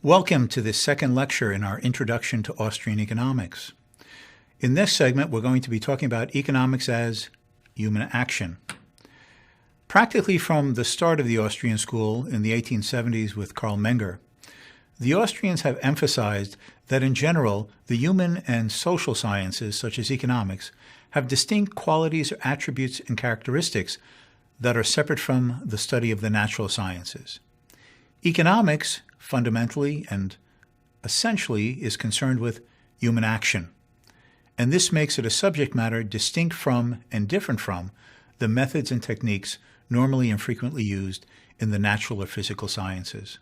Welcome to this second lecture in our Introduction to Austrian Economics. In this segment, we're going to be talking about economics as human action. Practically from the start of the Austrian school in the 1870s with Karl Menger, the Austrians have emphasized that in general, the human and social sciences, such as economics, have distinct qualities or attributes and characteristics that are separate from the study of the natural sciences. Economics, fundamentally and essentially, is concerned with human action, and this makes it a subject matter distinct from and different from the methods and techniques normally and frequently used in the natural or physical sciences.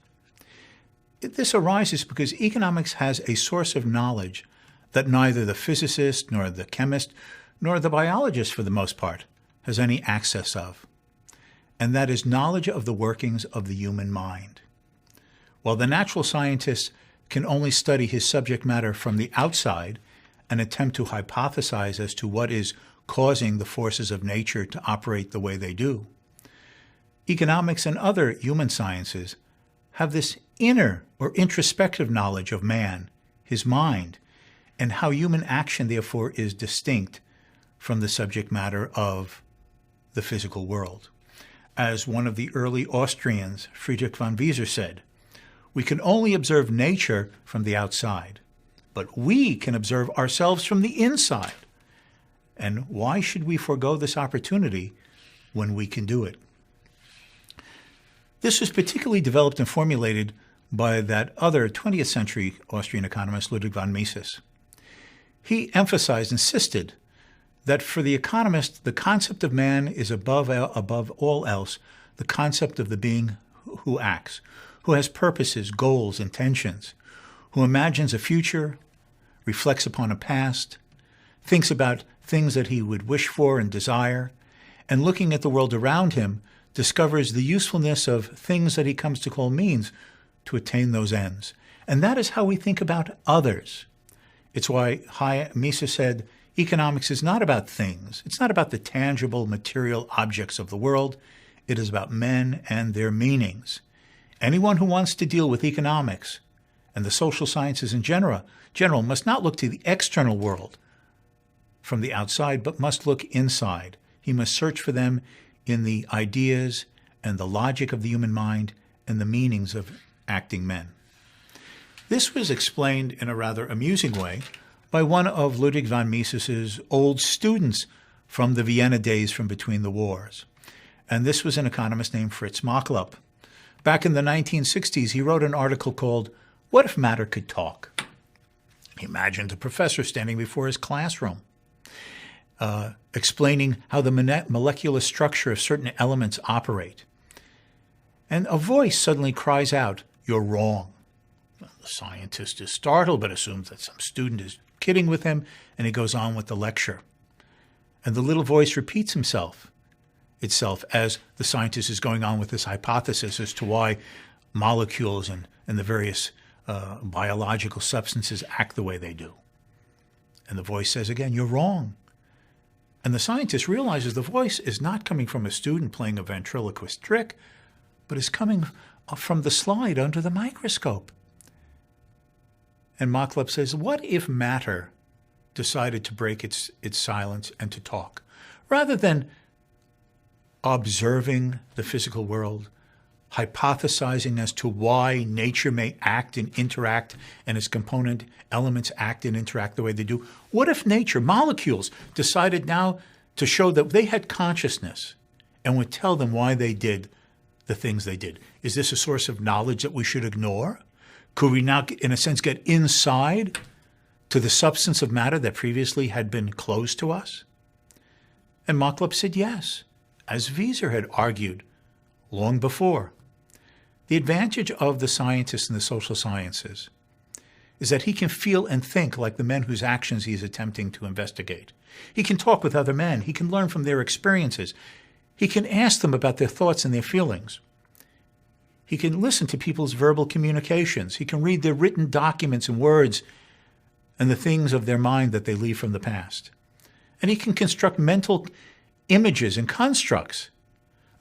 This arises because economics has a source of knowledge that neither the physicist nor the chemist nor the biologist, for the most part, has any access of, and that is knowledge of the workings of the human mind. While the natural scientist can only study his subject matter from the outside and attempt to hypothesize as to what is causing the forces of nature to operate the way they do, economics and other human sciences have this inner or introspective knowledge of man, his mind, and how human action, therefore, is distinct from the subject matter of the physical world. As one of the early Austrians, Friedrich von Wieser, said, "We can only observe nature from the outside, but we can observe ourselves from the inside. And why should we forego this opportunity when we can do it?" This was particularly developed and formulated by that other 20th century Austrian economist, Ludwig von Mises. He insisted that for the economist, the concept of man is above all else the concept of the being who acts, who has purposes, goals, intentions, who imagines a future, reflects upon a past, thinks about things that he would wish for and desire, and looking at the world around him, discovers the usefulness of things that he comes to call means to attain those ends. And that is how we think about others. It's why Mises said, economics is not about things. It's not about the tangible material objects of the world. It is about men and their meanings. Anyone who wants to deal with economics and the social sciences in general must not look to the external world from the outside, but must look inside. He must search for them in the ideas and the logic of the human mind and the meanings of acting men. This was explained in a rather amusing way by one of Ludwig von Mises's old students from the Vienna days from between the wars. And this was an economist named Fritz Machlup. Back in the 1960s, he wrote an article called, "What if Matter Could Talk?" He imagined a professor standing before his classroom, explaining how the molecular structure of certain elements operate. And a voice suddenly cries out, "You're wrong." The scientist is startled, but assumes that some student is kidding with him, and he goes on with the lecture. And the little voice repeats itself as the scientist is going on with this hypothesis as to why molecules and the various biological substances act the way they do. And the voice says again, "You're wrong." And the scientist realizes the voice is not coming from a student playing a ventriloquist trick, but is coming from the slide under the microscope. And Machlup says, what if matter decided to break its silence and to talk? Rather than observing the physical world, hypothesizing as to why nature may act and interact and its component elements act and interact the way they do. What if nature, molecules, decided now to show that they had consciousness and would tell them why they did the things they did? Is this a source of knowledge that we should ignore? Could we now, in a sense, get inside to the substance of matter that previously had been closed to us? And Machlup said yes, as Wieser had argued long before. The advantage of the scientist in the social sciences is that he can feel and think like the men whose actions he is attempting to investigate. He can talk with other men. He can learn from their experiences. He can ask them about their thoughts and their feelings. He can listen to people's verbal communications. He can read their written documents and words and the things of their mind that they leave from the past. And he can construct mental images and constructs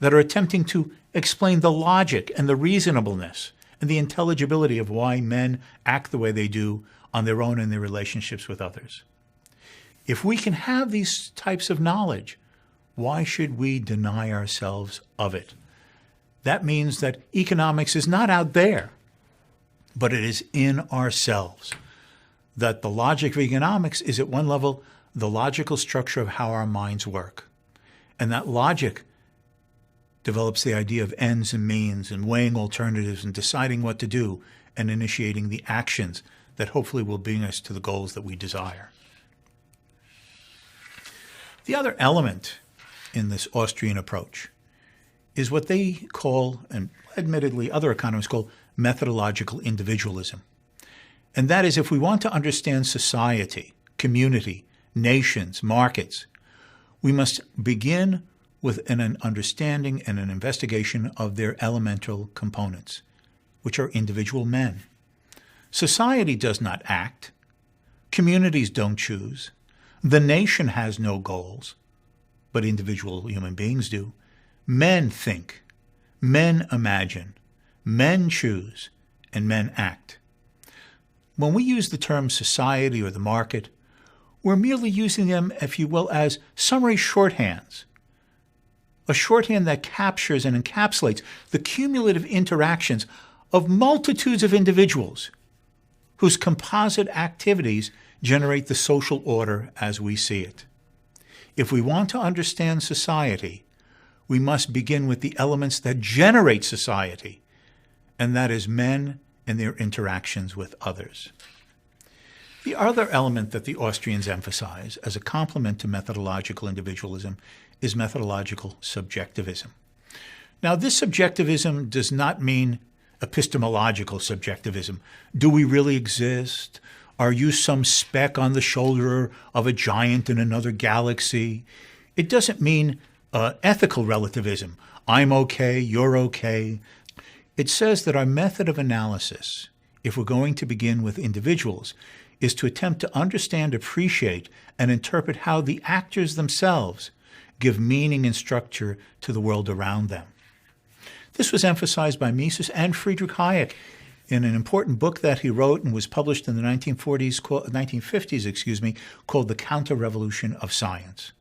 that are attempting to explain the logic and the reasonableness and the intelligibility of why men act the way they do on their own in their relationships with others. If we can have these types of knowledge, why should we deny ourselves of it? That means that economics is not out there, but it is in ourselves. That the logic of economics is at one level the logical structure of how our minds work. And that logic develops the idea of ends and means and weighing alternatives and deciding what to do and initiating the actions that hopefully will bring us to the goals that we desire. The other element in this Austrian approach is what they call, and admittedly other economists call, methodological individualism. And that is, if we want to understand society, community, nations, markets, we must begin with an understanding and an investigation of their elemental components, which are individual men. Society does not act. Communities don't choose. The nation has no goals, but individual human beings do. Men think, men imagine, men choose, and men act. When we use the term society or the market, we're merely using them, if you will, as summary shorthands. A shorthand that captures and encapsulates the cumulative interactions of multitudes of individuals whose composite activities generate the social order as we see it. If we want to understand society, we must begin with the elements that generate society, and that is men and their interactions with others. The other element that the Austrians emphasize as a complement to methodological individualism is methodological subjectivism. Now, this subjectivism does not mean epistemological subjectivism. Do we really exist? Are you some speck on the shoulder of a giant in another galaxy? It doesn't mean ethical relativism. I'm okay, you're okay. It says that our method of analysis, if we're going to begin with individuals, is to attempt to understand, appreciate, and interpret how the actors themselves give meaning and structure to the world around them. This was emphasized by Mises and Friedrich Hayek in an important book that he wrote and was published in the 1950s, called The Counter-Revolution of Science.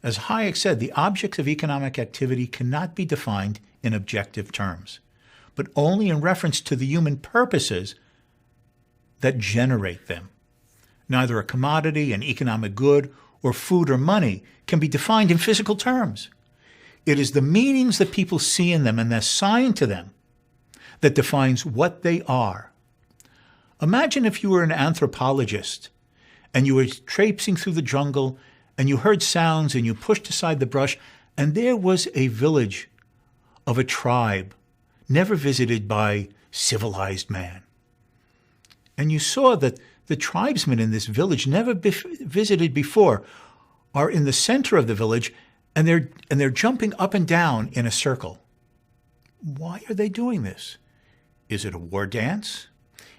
As Hayek said, the objects of economic activity cannot be defined in objective terms, but only in reference to the human purposes that generate them. Neither a commodity, an economic good, or food or money can be defined in physical terms. It is the meanings that people see in them and assign to them that defines what they are. Imagine if you were an anthropologist and you were traipsing through the jungle and you heard sounds and you pushed aside the brush and there was a village of a tribe never visited by civilized man. And you saw that the tribesmen in this village, never visited before, are in the center of the village, and they're jumping up and down in a circle. Why are they doing this? Is it a war dance?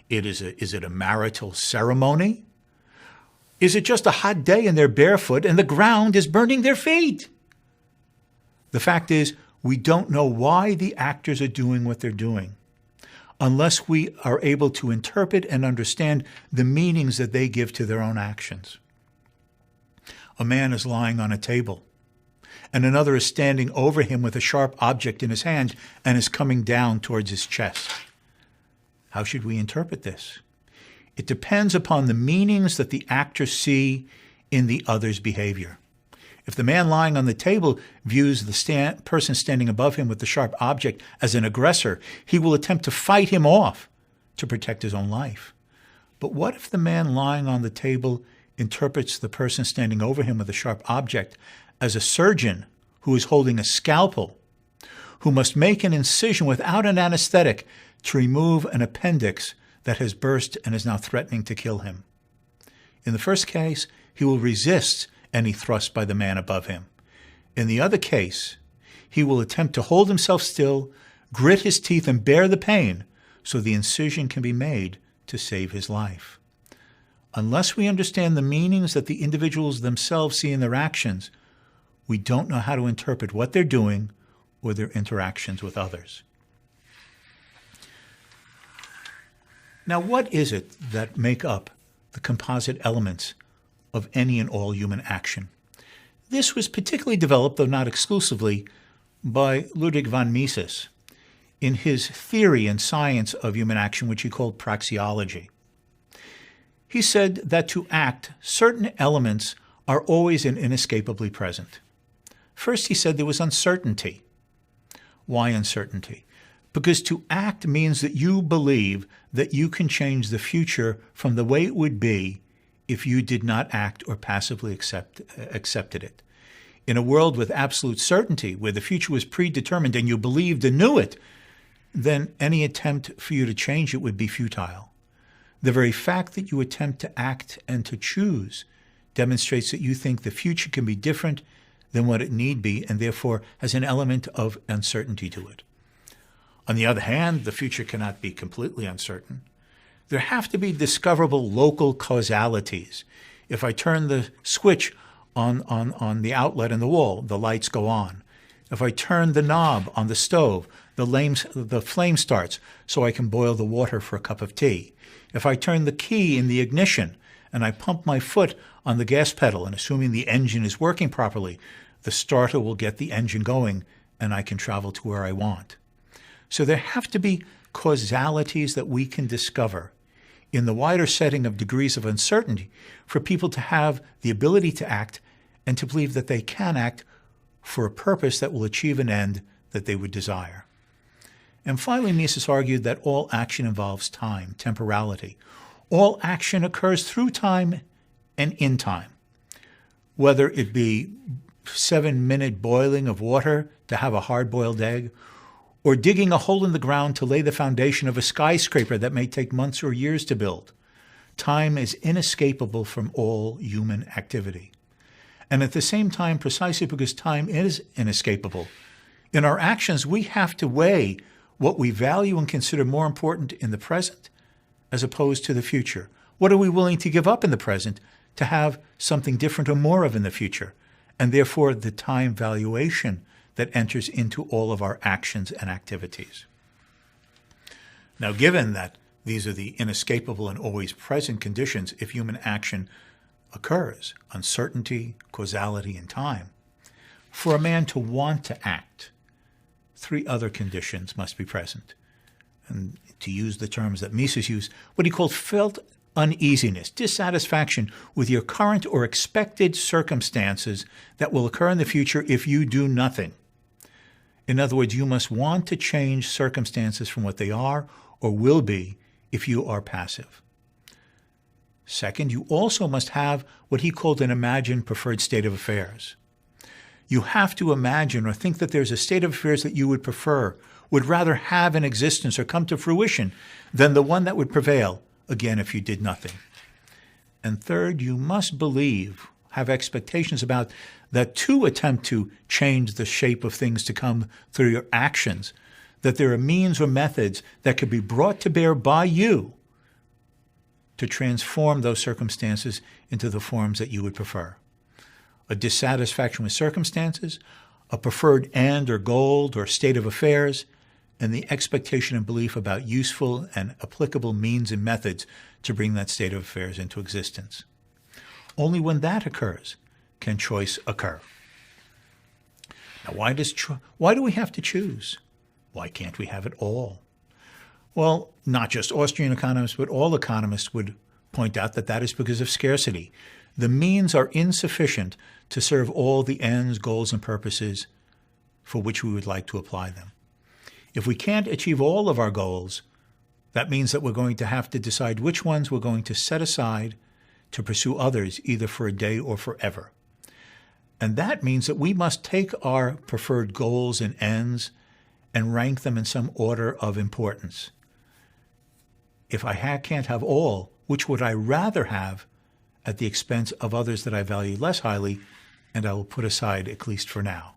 Is it a marital ceremony? Is it just a hot day and they're barefoot and the ground is burning their feet? The fact is, we don't know why the actors are doing what they're doing, unless we are able to interpret and understand the meanings that they give to their own actions. A man is lying on a table, and another is standing over him with a sharp object in his hand and is coming down towards his chest. How should we interpret this? It depends upon the meanings that the actors see in the other's behavior. If the man lying on the table views the person standing above him with the sharp object as an aggressor, he will attempt to fight him off to protect his own life. But what if the man lying on the table interprets the person standing over him with a sharp object as a surgeon who is holding a scalpel, who must make an incision without an anesthetic to remove an appendix that has burst and is now threatening to kill him? In the first case, he will resist any thrust by the man above him. In the other case, he will attempt to hold himself still, grit his teeth, and bear the pain so the incision can be made to save his life. Unless we understand the meanings that the individuals themselves see in their actions, we don't know how to interpret what they're doing or their interactions with others. Now, what is it that make up the composite elements of any and all human action? This was particularly developed, though not exclusively, by Ludwig von Mises in his theory and science of human action, which he called praxeology. He said that to act, certain elements are always and inescapably present. First, he said there was uncertainty. Why uncertainty? Because to act means that you believe that you can change the future from the way it would be if you did not act or passively accepted it. In a world with absolute certainty, where the future was predetermined and you believed and knew it, then any attempt for you to change it would be futile. The very fact that you attempt to act and to choose demonstrates that you think the future can be different than what it need be, and therefore has an element of uncertainty to it. On the other hand, the future cannot be completely uncertain. There have to be discoverable local causalities. If I turn the switch on the outlet in the wall, the lights go on. If I turn the knob on the stove, the flame starts so I can boil the water for a cup of tea. If I turn the key in the ignition and I pump my foot on the gas pedal, and assuming the engine is working properly, the starter will get the engine going and I can travel to where I want. So there have to be causalities that we can discover in the wider setting of degrees of uncertainty for people to have the ability to act and to believe that they can act for a purpose that will achieve an end that they would desire. And finally, Mises argued that all action involves time, temporality. All action occurs through time and in time, whether it be 7-minute boiling of water to have a hard-boiled egg, or digging a hole in the ground to lay the foundation of a skyscraper that may take months or years to build. Time is inescapable from all human activity. And at the same time, precisely because time is inescapable, in our actions we have to weigh what we value and consider more important in the present as opposed to the future. What are we willing to give up in the present to have something different or more of in the future? And therefore the time valuation that enters into all of our actions and activities. Now, given that these are the inescapable and always present conditions if human action occurs, uncertainty, causality, and time, for a man to want to act, 3 other conditions must be present. And to use the terms that Mises used, what he called felt uneasiness, dissatisfaction with your current or expected circumstances that will occur in the future if you do nothing. In other words, you must want to change circumstances from what they are or will be if you are passive. Second, you also must have what he called an imagined preferred state of affairs. You have to imagine or think that there's a state of affairs that you would prefer, would rather have in existence or come to fruition than the one that would prevail, again, if you did nothing. And third, you must believe, have expectations about that to attempt to change the shape of things to come through your actions, that there are means or methods that could be brought to bear by you to transform those circumstances into the forms that you would prefer. A dissatisfaction with circumstances, a preferred end or goal or state of affairs, and the expectation and belief about useful and applicable means and methods to bring that state of affairs into existence. Only when that occurs can choice occur. Now, why do we have to choose? Why can't we have it all? Well, not just Austrian economists, but all economists would point out that that is because of scarcity. The means are insufficient to serve all the ends, goals, and purposes for which we would like to apply them. If we can't achieve all of our goals, that means that we're going to have to decide which ones we're going to set aside to pursue others, either for a day or forever. And that means that we must take our preferred goals and ends and rank them in some order of importance. If I can't have all, which would I rather have at the expense of others that I value less highly, and I will put aside at least for now?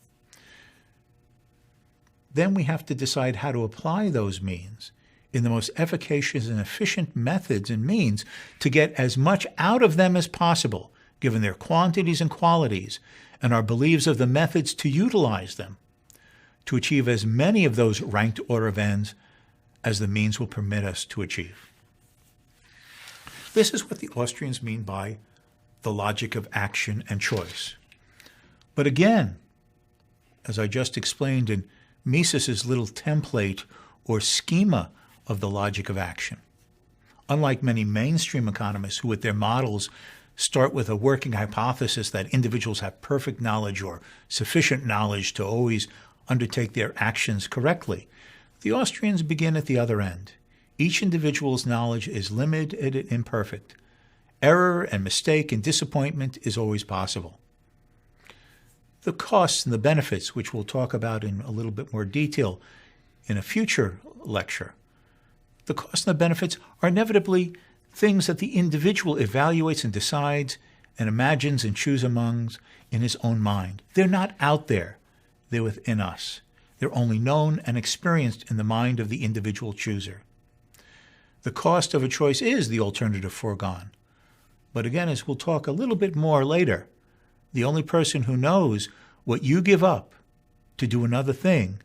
Then we have to decide how to apply those means in the most efficacious and efficient methods and means to get as much out of them as possible, given their quantities and qualities, and our beliefs of the methods to utilize them, to achieve as many of those ranked order of ends as the means will permit us to achieve. This is what the Austrians mean by the logic of action and choice. But again, as I just explained in Mises's little template or schema of the logic of action, unlike many mainstream economists who with their models start with a working hypothesis that individuals have perfect knowledge or sufficient knowledge to always undertake their actions correctly, the Austrians begin at the other end. Each individual's knowledge is limited and imperfect. Error and mistake and disappointment is always possible. The costs and the benefits, which we'll talk about in a little bit more detail in a future lecture, the costs and the benefits are inevitably things that the individual evaluates and decides and imagines and chooses among in his own mind. They're not out there. They're within us. They're only known and experienced in the mind of the individual chooser. The cost of a choice is the alternative foregone. But again, as we'll talk a little bit more later, the only person who knows what you give up to do another thing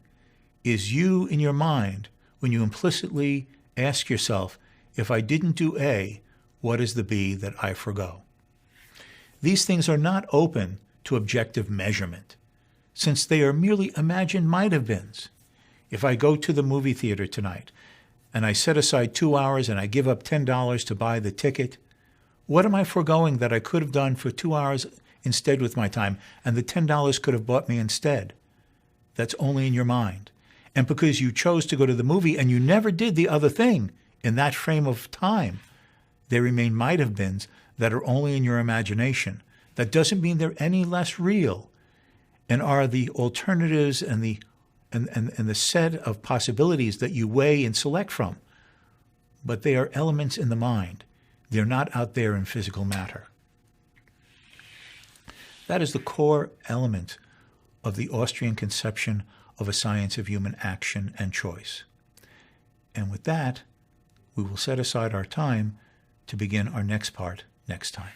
is you in your mind when you implicitly ask yourself, if I didn't do A, what is the B that I forgo? These things are not open to objective measurement, since they are merely imagined might-have-beens. If I go to the movie theater tonight and I set aside 2 hours and I give up $10 to buy the ticket, what am I foregoing that I could have done for 2 hours instead with my time, and the $10 could have bought me instead? That's only in your mind. And because you chose to go to the movie and you never did the other thing in that frame of time, they remain might-have-beens that are only in your imagination. That doesn't mean they're any less real and are the alternatives and the set of possibilities that you weigh and select from. But they are elements in the mind. They're not out there in physical matter. That is the core element of the Austrian conception of a science of human action and choice. And with that, we will set aside our time to begin our next part next time.